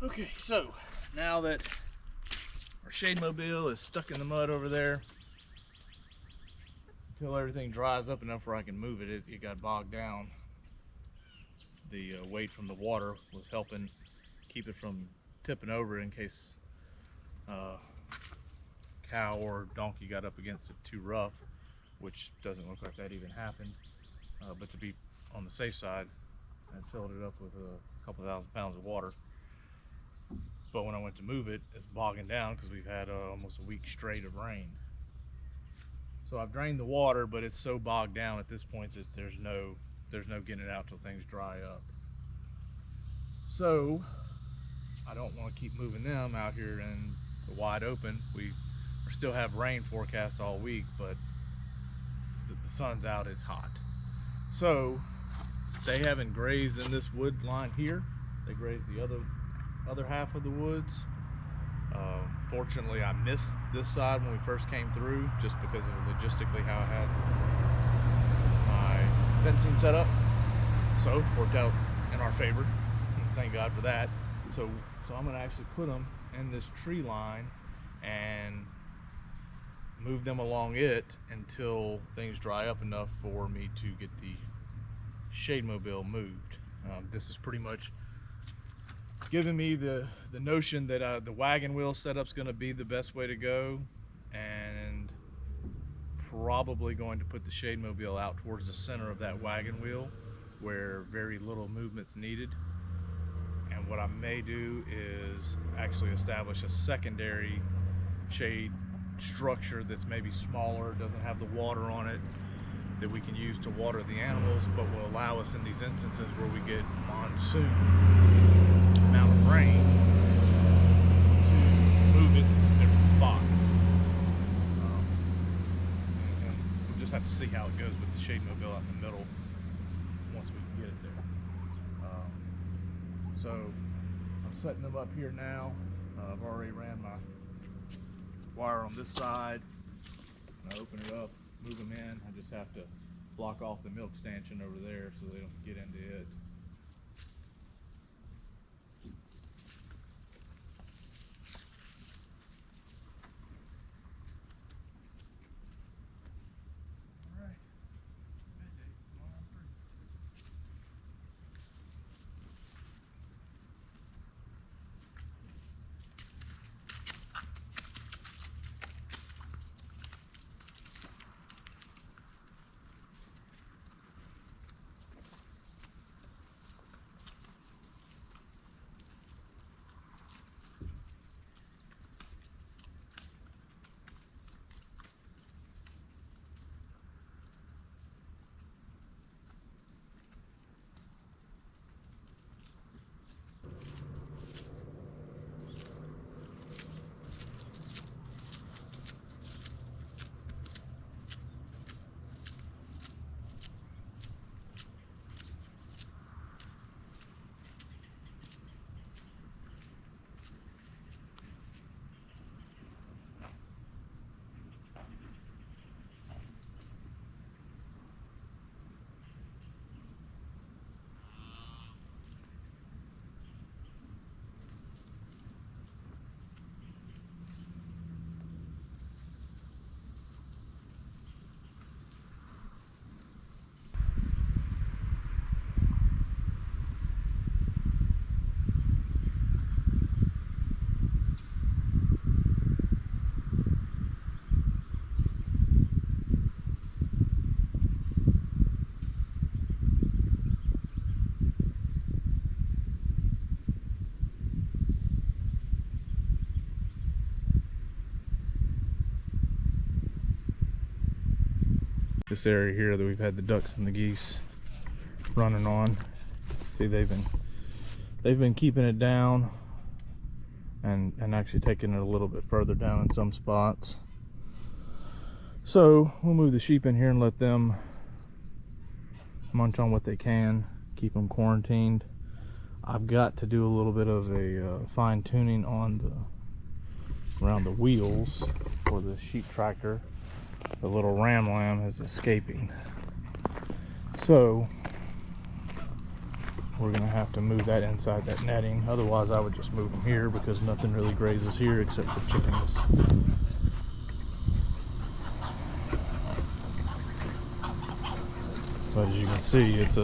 Okay, so now that our shade mobile is stuck in the mud over there, until everything dries up enough where I can move it, it got bogged down. The weight from the water was helping keep it from tipping over in case cow or donkey got up against it too rough, which doesn't look like that even happened. But to be on the safe side, I filled it up with a couple thousand pounds of water. But when I went to move it, it's bogging down because we've had almost a week straight of rain. So I've drained the water, but it's so bogged down at this point that there's no getting it out till things dry up. So I don't want to keep moving them out here in the wide open. We still have rain forecast all week, but the sun's out, it's hot. So they haven't grazed in this wood line here. They grazed the other half of the woods. Fortunately, I missed this side when we first came through just because of logistically how I had my fencing set up. So it worked out in our favor. Thank God for that. So I'm gonna actually put them in this tree line and move them along it until things dry up enough for me to get the shade mobile moved. This is pretty much giving me the notion that the wagon wheel setup's going to be the best way to go, and probably going to put the shade mobile out towards the center of that wagon wheel where very little movement's needed. And what I may do is actually establish a secondary shade structure that's maybe smaller, doesn't have the water on it, that we can use to water the animals, but will allow us in these instances where we get monsoon amount of rain to move it to some different spots. And we'll just have to see how it goes with the shade mobile out in the middle once we can get it there. So I'm setting them up here now. I've already ran my wire on this side. I open it up, move them in. I just have to block off the milk stanchion over there so they don't get into it. This area here that we've had the ducks and the geese running on. See, they've been keeping it down and actually taking it a little bit further down in some spots. So we'll move the sheep in here and let them munch on what they can, keep them quarantined. I've got to do a little bit of a fine tuning on around the wheels for the sheep tractor. The little ram lamb is escaping. So we're gonna have to move that inside that netting. Otherwise I would just move them here because nothing really grazes here except for chickens. But as you can see, it's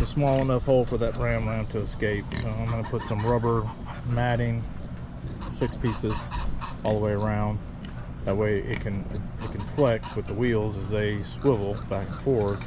a small enough hole for that ram to escape. So I'm gonna put some rubber matting, 6 pieces all the way around. That way it can flex with the wheels as they swivel back and forth,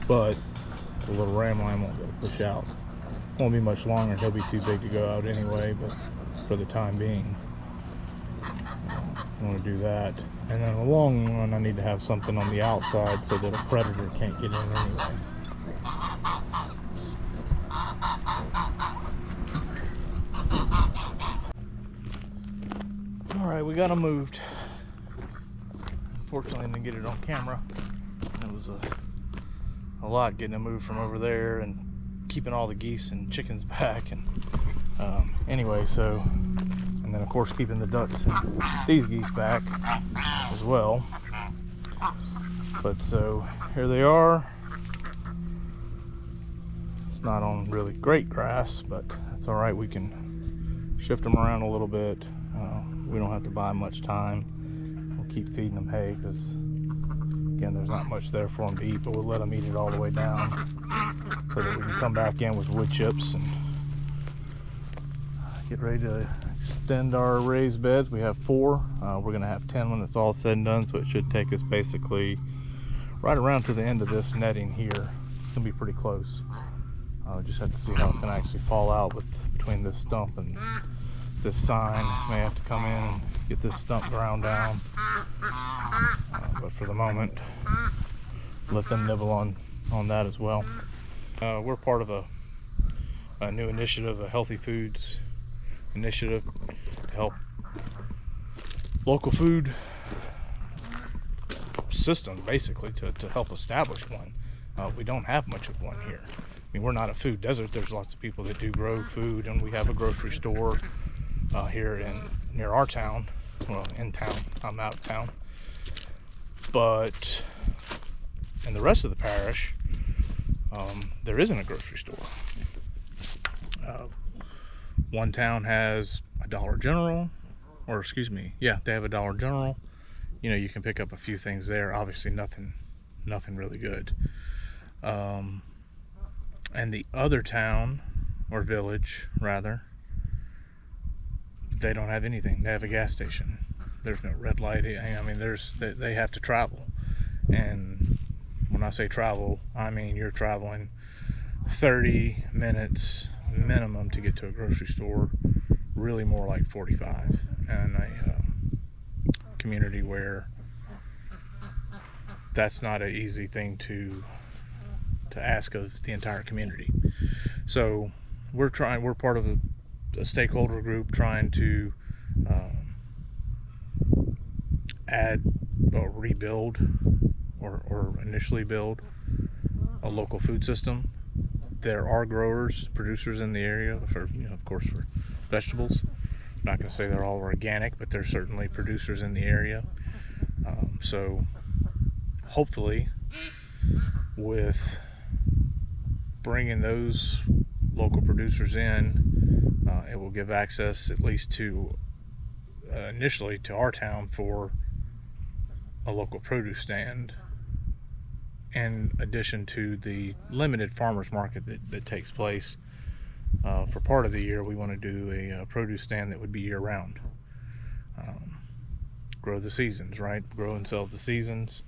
but the little ram line won't be able to push out. Won't be much longer, he'll be too big to go out anyway, but for the time being, I want to do that. And then in the long run, I need to have something on the outside so that a predator can't get in anyway. Alright, we got them moved. Unfortunately, I didn't get it on camera. It was a lot getting them moved from over there and keeping all the geese and chickens back. And anyway, so, and then of course keeping the ducks and these geese back as well. But so here they are. It's not on really great grass, but that's all right. We can shift them around a little bit. We don't have to buy much time. We'll keep feeding them hay because, again, there's not much there for them to eat, but we'll let them eat it all the way down so that we can come back in with wood chips and get ready to extend our raised beds. We have 4. We're going to have 10 when it's all said and done, so it should take us basically right around to the end of this netting here. It's going to be pretty close. Just have to see how it's going to actually fall out between this stump and this sign. May have to come in and get this stump ground down. But for the moment, let them nibble on that as well. We're part of a new initiative, a healthy foods initiative to help local food system, basically, to help establish one. We don't have much of one here. I mean, we're not a food desert. There's lots of people that do grow food, and we have a grocery store here near our town. Well, in town. I'm out of town. But in the rest of the parish, there isn't a grocery store. One town has a Dollar General, or excuse me, yeah, they have a Dollar General. You know, you can pick up a few things there. Obviously, nothing really good. And the other town, or village rather, they don't have anything. They have a gas station. There's no red light. I mean, they have to travel. And when I say travel, I mean you're traveling 30 minutes minimum to get to a grocery store, really more like 45, in a community where that's not an easy thing to ask of the entire community. So we're part of a stakeholder group trying to add or rebuild or initially build a local food system. There are growers, producers in the area for, of course, for vegetables. I'm not going to say they're all organic, but there's certainly producers in the area. So hopefully, with bringing those local producers in, it will give access at least to initially to our town for a local produce stand, in addition to the limited farmers market that takes place for part of the year. We want to do a produce stand that would be year round. Grow the seasons, right? Grow and sell the seasons.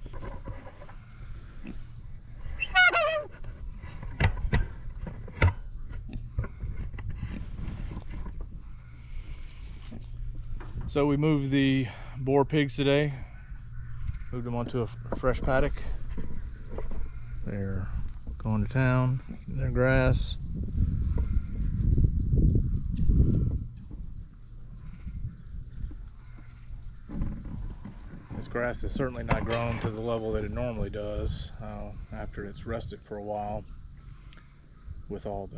So we moved the Boer pigs today, moved them onto a fresh paddock. They're going to town, getting their grass. This grass is certainly not grown to the level that it normally does after it's rested for a while with all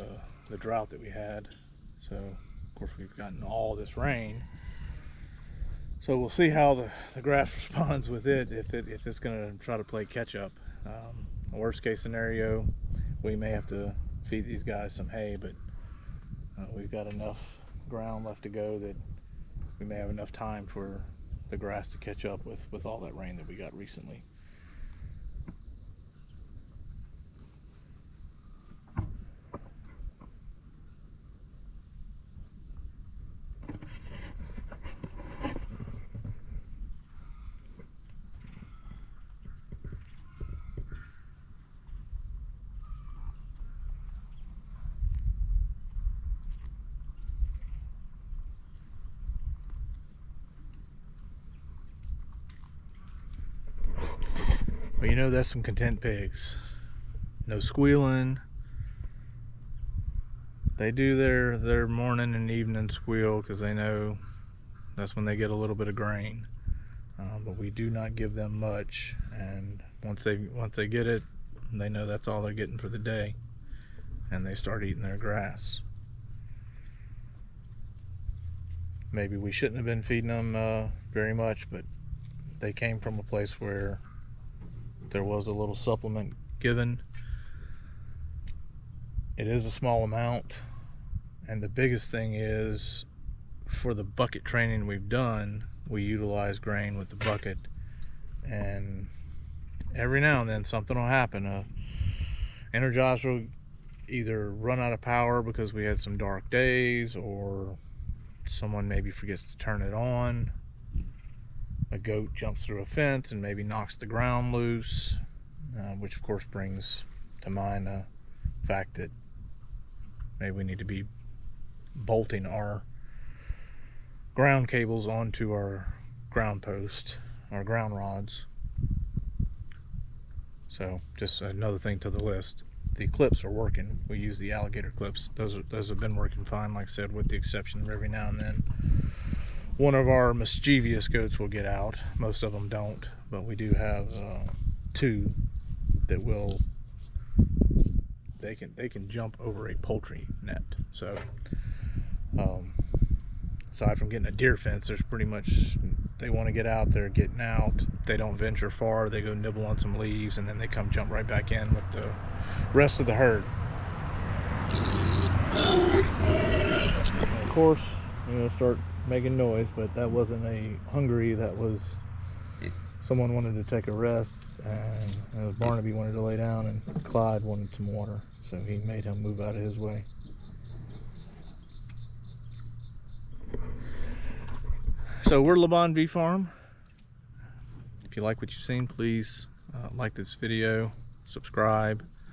the drought that we had. So of course we've gotten all this rain. So we'll see how the grass responds with it, if it's going to try to play catch up. Worst case scenario, we may have to feed these guys some hay, but we've got enough ground left to go that we may have enough time for the grass to catch up with all that rain that we got recently. But you know, that's some content pigs. No squealing. They do their morning and evening squeal because they know that's when they get a little bit of grain. But we do not give them much, and once they get it, they know that's all they're getting for the day, and they start eating their grass. Maybe we shouldn't have been feeding them very much, but they came from a place where there was a little supplement given. It is a small amount, and the biggest thing is, for the bucket training we've done, we utilize grain with the bucket, and every now and then something will happen. Energizer will either run out of power because we had some dark days, or someone maybe forgets to turn it on. A goat jumps through a fence and maybe knocks the ground loose, which of course brings to mind the fact that maybe we need to be bolting our ground cables onto our ground post, our ground rods. So just another thing to the list. The clips are working. We use the alligator clips. Those have been working fine, like I said, with the exception of every now and then one of our mischievous goats will get out. Most of them don't, but we do have two that will. They can jump over a poultry net. So aside from getting a deer fence, there's pretty much, they want to get out, they're getting out. They don't venture far. They go nibble on some leaves, and then they come jump right back in with the rest of the herd. And of course, start making noise, but that wasn't a hungry, that was someone wanted to take a rest, and Barnaby wanted to lay down, and Clyde wanted some water, so he made him move out of his way. So we're Laban V Farm. If you like what you've seen, please like this video, subscribe,